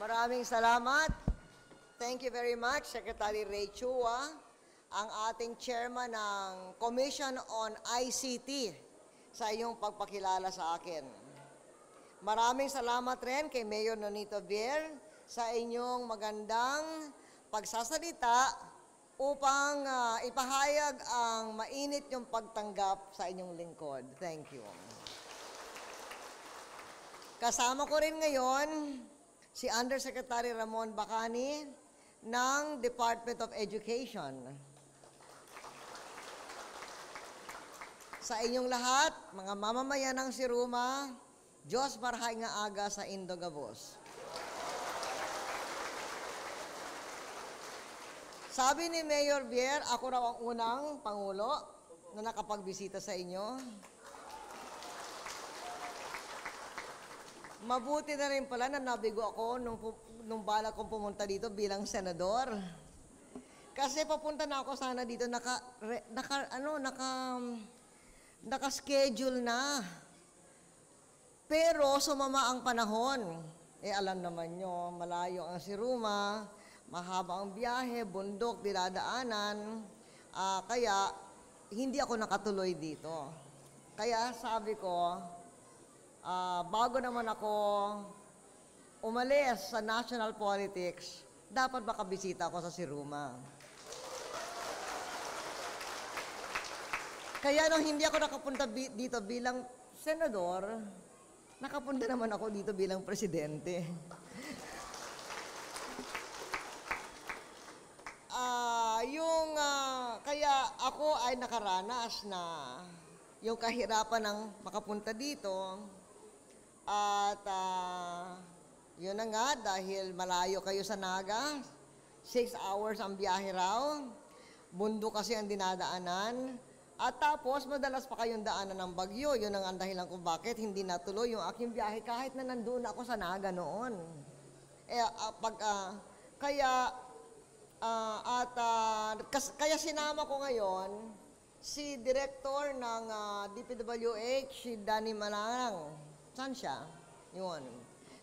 Maraming salamat. Thank you very much, Secretary Ray Chua, ang ating chairman ng Commission on ICT sa iyong pagpakilala sa akin. Maraming salamat rin kay Mayor Nonito Vier sa inyong magandang pagsasalita upang ipahayag ang mainit yung pagtanggap sa inyong lingkod. Thank you. Kasama ko rin ngayon si Undersecretary Ramon Bacani ng Department of Education. Sa inyong lahat, mga mamamayan ng Siruma, Diyos marhay nga aga sa Indogabos. Sabi ni Mayor Vier, ako raw ang unang Pangulo na nakapagbisita sa inyo. Mabuti na rin pala na nabigo ako nung bala kong pumunta dito bilang senador. Kasi papunta na ako sana dito, naka-schedule na. Pero sumama ang panahon. Alam naman nyo, malayo ang Siruma, mahaba ang biyahe, bundok, dinadaanan. Kaya hindi ako nakatuloy dito. Kaya sabi ko, bago naman ako umalis sa national politics, dapat makabisita ako sa Siruma. Kaya nung hindi ako nakapunta dito bilang senador, nakapunta naman ako dito bilang presidente. Kaya ako ay nakaranas na yung kahirapan ng makapunta dito. At yun na nga, dahil malayo kayo sa Naga, 6 hours ang biyahe raw, bundok kasi ang dinadaanan, at tapos madalas pa kayong daanan ng bagyo. Yun ang dahilan kung bakit hindi natuloy yung aking biyahe kahit na nandun ako sa Naga noon. Kaya sinama ko ngayon si Director ng DPWH, si Danny Manang. Saan siya? Yun.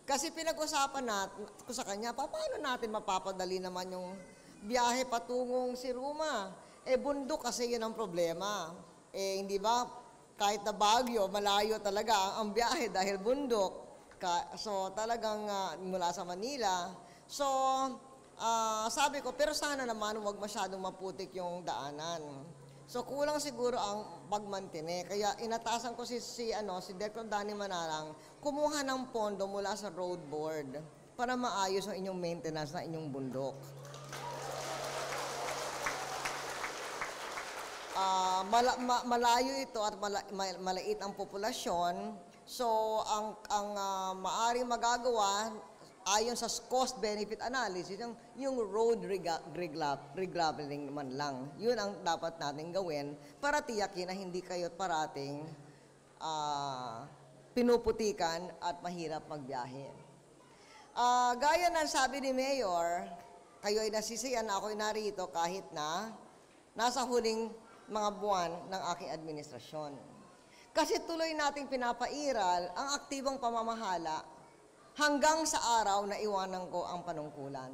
Kasi pinag-usapan natin ko sa kanya, paano natin mapapadali naman yung biyahe patungong Siruma? Bundok kasi yun ang problema. Hindi ba, kahit na Baguio, malayo talaga ang biyahe dahil bundok. So talagang mula sa Manila. So, sabi ko, pero sana naman huwag masyadong maputik yung daanan. So, kulang siguro ang pagmantine. Kaya inatasan ko si Dr. Danny Manarang kumuha ng pondo mula sa road board para maayos ang inyong maintenance na inyong bundok. Malayo ito at maliit ang populasyon. So, ang maaring magagawa ayon sa cost-benefit analysis, yung road regraveling man lang. Yun ang dapat natin gawin para tiyakin na hindi kayo parating pinuputikan at mahirap magbiyahe. Gaya ng sabi ni Mayor, kayo ay nasisiyan na ako'y narito kahit na nasa huling mga buwan ng aking administrasyon. Kasi tuloy nating pinapairal ang aktibong pamamahala hanggang sa araw na iwanan ko ang panungkulan.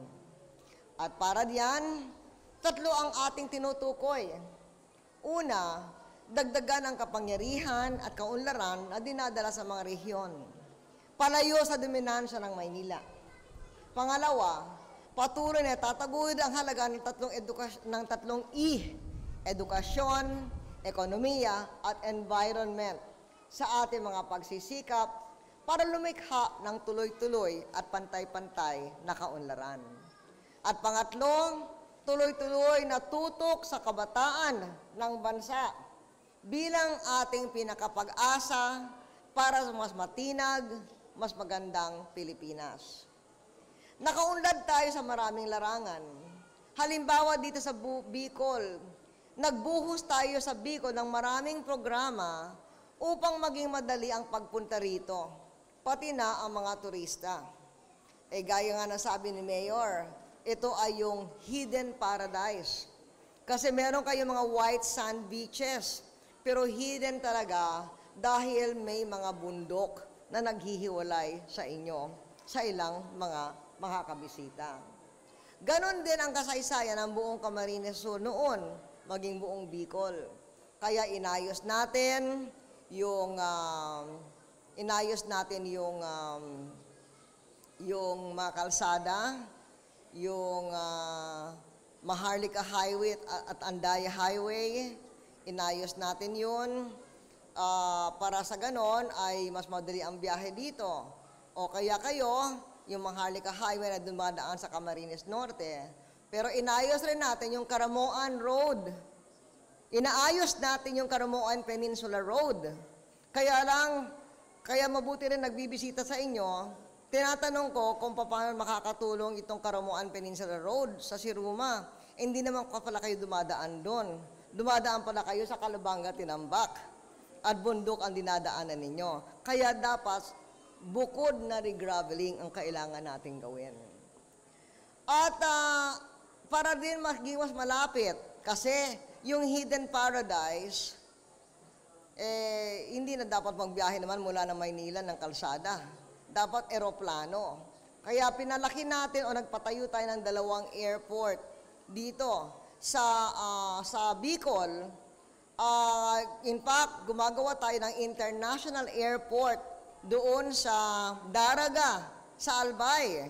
At para diyan, 3 ang ating tinutukoy. Una, dagdagan ang kapangyarihan at kaunlaran na dinadala sa mga rehiyon. Palayo sa dominansya ng Maynila. Pangalawa, patuloy na tataguyod ang halaga ng 3 E, edukasyon, ekonomiya, at environment sa ating mga pagsisikap para lumikha ng tuloy-tuloy at pantay-pantay na kaunlaran. At pangatlo, tuloy-tuloy na tutok sa kabataan ng bansa bilang ating pinakapag-asa para sa mas matinag, mas magandang Pilipinas. Nakaunlad tayo sa maraming larangan. Halimbawa dito sa Bicol, nagbuhos tayo sa Bicol ng maraming programa upang maging madali ang pagpunta rito, pati na ang mga turista. Gaya nga na sabi ni Mayor, ito ay yung hidden paradise. Kasi meron kayong mga white sand beaches, pero hidden talaga dahil may mga bundok na naghihiwalay sa inyo sa ilang mga makakabisita. Ganon din ang kasaysayan ng buong Camarines Sur noon, maging buong Bicol. Kaya inayos natin yung mga kalsada, yung Maharlika Highway at Andaya Highway, inayos natin yun para sa ganon ay mas madali ang biyahe dito. O kaya kayo, yung Maharlika Highway na dumadaan sa Camarines Norte. Pero inayos rin natin yung Caramoan Road. Inaayos natin yung Caramoan Peninsula Road. Kaya mabuti rin nagbibisita sa inyo, tinatanong ko kung paano makakatulong itong Caramoan Peninsula Road sa Siruma. Hindi naman pala kayo dumadaan doon. Dumadaan pala kayo sa Calabanga, Tinambak. At bundok ang dinadaanan ninyo. Kaya dapat bukod na regraveling ang kailangan nating gawin. At para din maging mas malapit, kasi yung Hidden Paradise, hindi na dapat magbiyahe naman mula ng Maynila ng kalsada. Dapat eroplano. Kaya pinalaki natin o nagpatayo tayo ng 2 airport dito sa Bicol. In fact, gumagawa tayo ng international airport doon sa Daraga, sa Albay.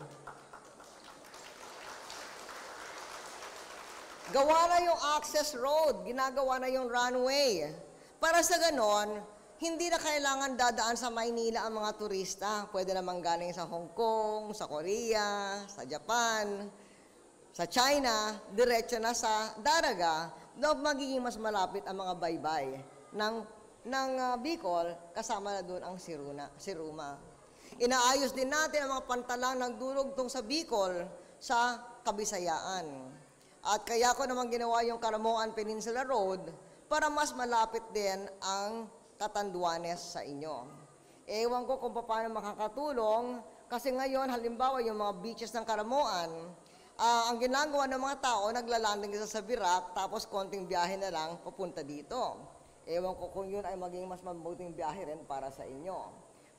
Gawa na yung access road, ginagawa na yung runway. Para sa ganon, hindi na kailangan dadaan sa Maynila ang mga turista. Pwede naman galing sa Hong Kong, sa Korea, sa Japan, sa China, diretso na sa Daraga, na magiging mas malapit ang mga baybay ng Bicol, kasama na doon ang Siruma. Inaayos din natin ang mga pantalang nagdurugtong sa Bicol sa Kabisayaan. At kaya ko naman ginawa yung Caramoan Peninsula Road para mas malapit din ang Catanduanes sa inyo. Ewan ko kung paano makakatulong kasi ngayon, halimbawa, yung mga beaches ng Caramoan, ang ginagawa ng mga tao, naglalanding sa Virac, tapos konting biyahe na lang papunta dito. Ewan ko kung yun ay maging mas mabuting biyahe rin para sa inyo.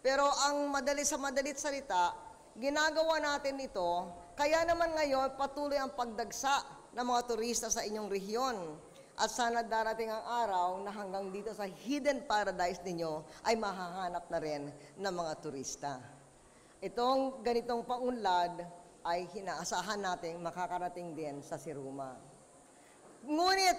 Pero ang madalit salita, ginagawa natin ito, kaya naman ngayon patuloy ang pagdagsa ng mga turista sa inyong rehiyon. At sana darating ang araw na hanggang dito sa Hidden Paradise ninyo ay mahahanap na rin ng mga turista. Itong ganitong paunlad ay hinaasahan nating makakarating din sa Siruma. Ngunit,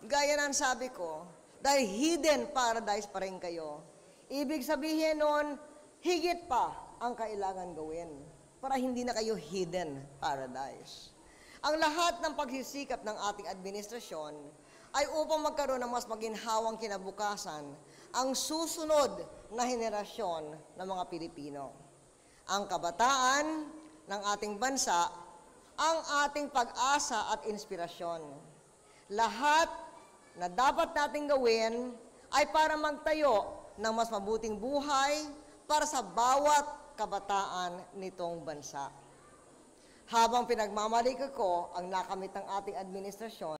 gaya ng sabi ko, dahil hidden paradise pa rin kayo. Ibig sabihin nun, higit pa ang kailangan gawin para hindi na kayo hidden paradise. Ang lahat ng pagsisikap ng ating administrasyon ay upang magkaroon ng mas maginhawang kinabukasan ang susunod na henerasyon ng mga Pilipino. Ang kabataan ng ating bansa, ang ating pag-asa at inspirasyon. Lahat na dapat nating gawin ay para magtayo ng mas mabuting buhay para sa bawat kabataan nitong bansa. Habang pinagmamalika ko ang nakamit ng ating administrasyon,